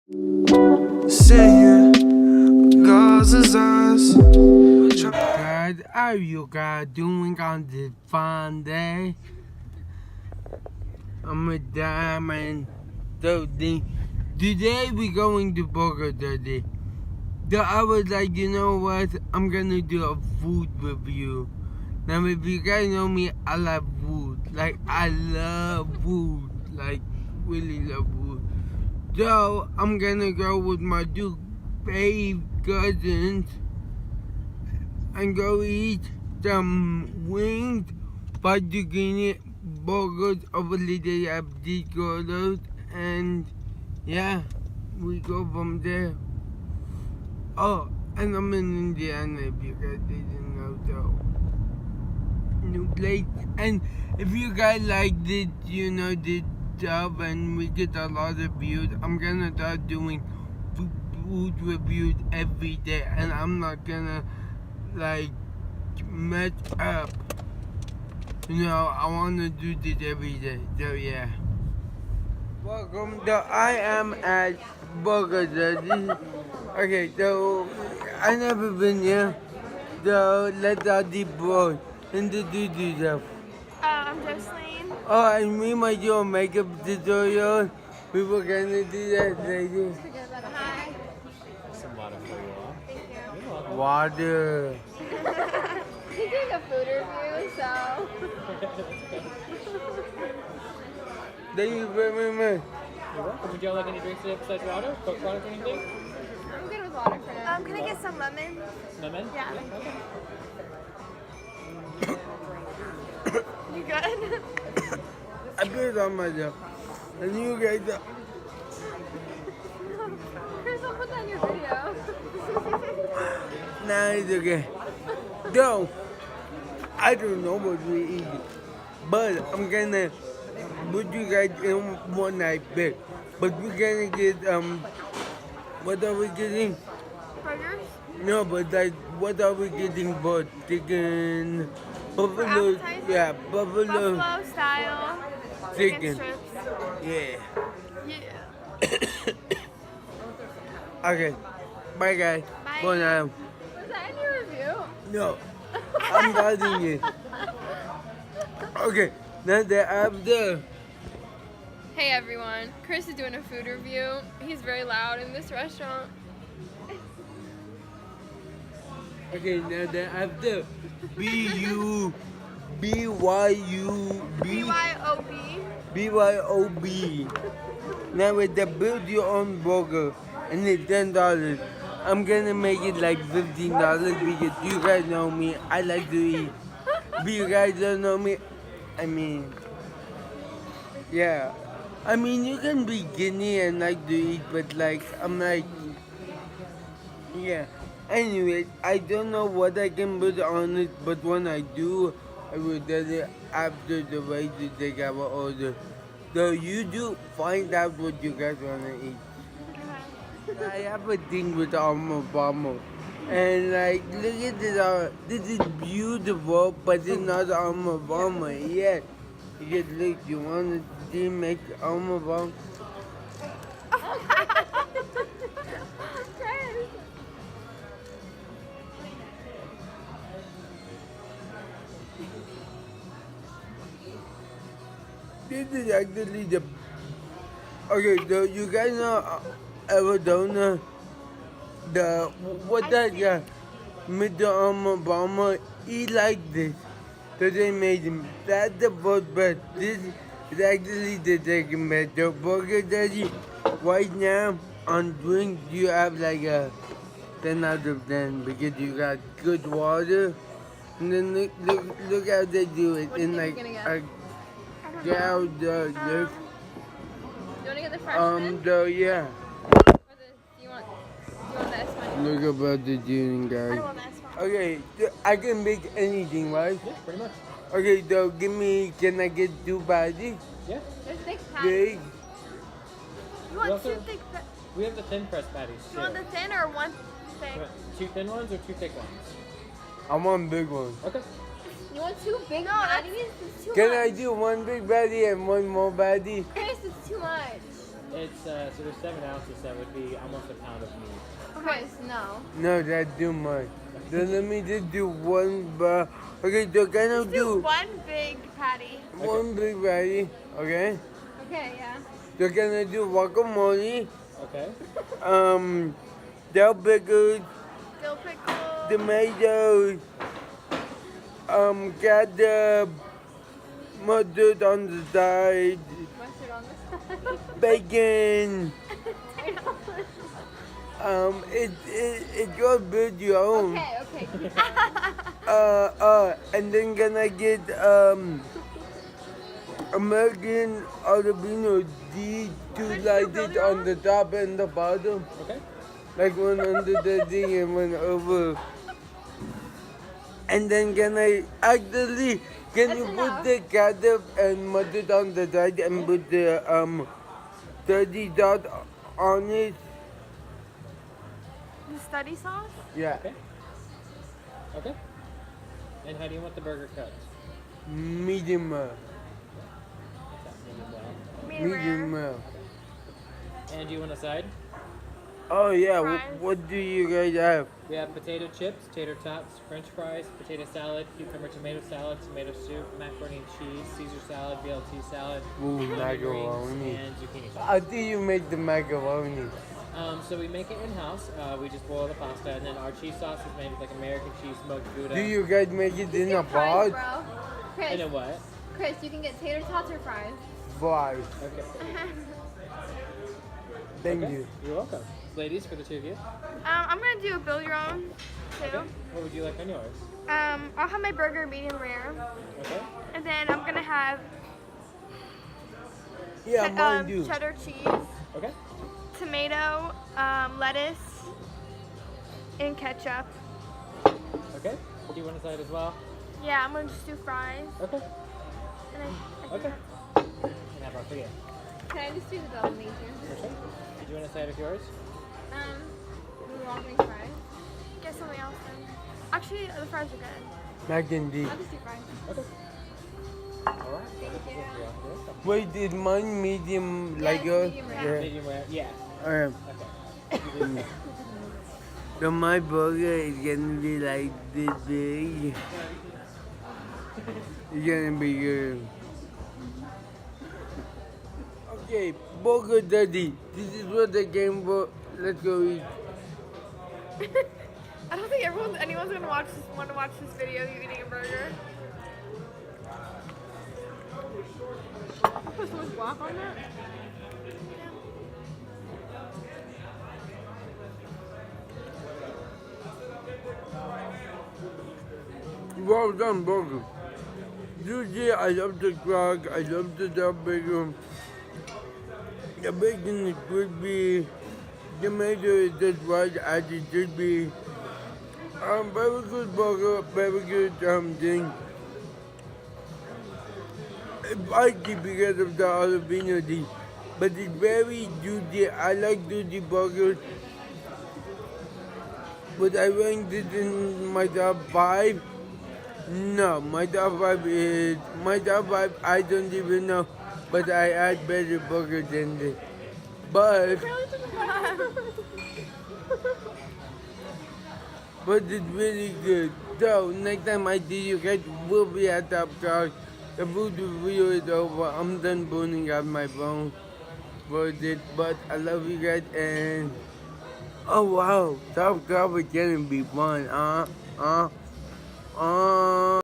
Say it, God's is us. Guys, how you guys doing on this fine day? I'm a diamond. Today we going to Burger Daddy. So I was like, you know what? I'm gonna do a food review. Now, if you guys know me, I love food. Like, I love food. Like, really love food. So, I'm gonna go with my two babe cousins and go eat some wings, fried zucchini, burgers over the have these colors, and yeah, we go from there. Oh, and I'm in Indiana if you guys didn't know so. New place. And if you guys like this, you know, this stuff and we get a lot of views, I'm gonna start doing food reviews every day, and I'm not gonna like mess up. You know, I wanna do this every day. So yeah. Welcome to I am at Burger Daddy. Okay, so I never been here. So let's deep broad introduce yourself. I'm Jocelyn. Oh, and we might do a makeup tutorial. We were gonna do that later. Hi. Some water for you all. Thank you. Water. He's doing a food review, so. Thank you very much. You're welcome. Would you all like any drinks today besides water? Coke product or anything? I'm good with water for now. Can I get some lemon? Lemon? Yeah. Okay. You good? I put it on myself. And you guys, Chris, I'll put that in your video. nah, it's okay. So, I don't know what we eat, but I'm gonna put you guys in one night bed. But we're gonna get, what are we getting? Burgers? No, but like, what are we getting for chicken? Buffalo, appetizer? yeah, buffalo Buffalo style chicken. strips. Yeah. Yeah. Okay. Bye, guys. Bye. Bye now. Was that in your review? No, I'm guarding it. Okay, now that I'm there. Hey everyone, Chris is doing a food review. He's very loud in this restaurant. Okay, now that I'm there. B-U, B-Y-U, BYOB. B-Y-O-B. Now with the build your own burger and it's $10. I'm gonna make it like $15 because you guys know me. I like to eat. But you guys don't know me. I mean, yeah. I mean, you can be skinny and like to eat, but like, I'm like, yeah. Anyway, I don't know what I can put on it, but when I do, I will tell you after the way to take our order. So you do find out what you guys wanna eat. I have a thing with Armour Bomber. And like, look at this, this is beautiful, but it's not Armour Bomber yet. You just look, you want to make Armour Bomber? Chris. This is actually the. Okay, so you guys know Arizona, the what that guy, Mr. Obama, he like this. So they made him. That's the first best. This is actually the second best. The Burger Daddy, right now on drink, you have like a 10 out of 10 because you got good water. And then look how they do it. What do you In think like you're gonna get? a gal, Do you want to get the fresh one? so yeah. Or do you want the S one? Look about the tuning, I guys. don't want the S one. Okay, I can make anything, right? Yeah, pretty much. Okay, so can I get two patties? Yeah. There's thick patties. Big? You want also- two thick We have the thin press patties. Do you want the thin or one thick? You want two thin ones or two thick ones? I want big one. Okay. You want two big patties? It's too Can much. I do one big patty and one more patty? Chris, it's too much. It's so there's 7 ounces. That would be almost a pound of meat. Chris, no. No, that's too much. So let me just do one bar. Okay, so can I do one big patty. one big patty? Okay. Okay, yeah. So can I do guacamole? Okay. Dill pickles, Dill pickle. tomatoes, got the mustard on the side, Mustard on the side. bacon. It's your build your own. Okay. And then can I get American Arabino D to light it on the top and the bottom, Okay. like one under the thing and one over. And then can you That's put enough. the ketchup and mustard on the side and put the 30 dot on it? The study sauce? Yeah, Okay. Okay. And how do you want the burger cut? medium well. What's that? Medium well. Medium well. And do you want a side? Oh yeah, Fries. what do you guys have? We have potato chips, tater tots, French fries, potato salad, cucumber tomato salad, tomato soup, macaroni and cheese, Caesar salad, BLT salad, Ooh, greens, macaroni. and zucchini salad. How do you make the macaroni? So we make it in house. We just boil the pasta, and then our cheese sauce is made with like American cheese, smoked Gouda. Do you guys make it in a Fries, pot? bro. And Chris, then what? Chris, you can get tater tots or fries. Fries. Okay. Thank Okay. you. You're welcome. Ladies, for the two of you, I'm gonna do a build your own too. what would you like on yours? I'll have my burger medium rare, Okay. and then I'm gonna have Yeah, mine do. cheddar cheese, Okay. tomato, lettuce, and ketchup. Okay. Do you want a side as well? Yeah, I'm gonna just do fries, Okay. and then Okay. And how about for you? Can I just do the double major? Okay. Do you want a side of yours? We want wings fries. Get something else then. Actually, the fries are good. Mac and cheese. I'll just do fries. Okay. All right. Thank you. You're welcome. Wait, is mine medium Yeah, like it's yours? medium rare. Medium rare. Yeah. Okay. Okay. So my burger is gonna be like this big. It's gonna be good. Okay, burger daddy. This is what the game for. Let's go eat. I don't think anyone's gonna want to watch this video of you eating a burger. Put so much guac on that. Well done, burger. Usually I love the crack, I love the dub bacon. The bacon is crispy. Tomato is just right as it should be. Very good burger, very good thing. It's spicy because of the jalapeno thing, but it's very juicy. I like juicy burgers. Would I rank this in my top 5? No, my top 5 I don't even know, but I had better burgers than this. But it's really good. So next time I see you guys, we'll be at Top Dog. The food review is over. I'm done burning out my phone for this, but I love you guys and oh wow, Top Dog is gonna be fun,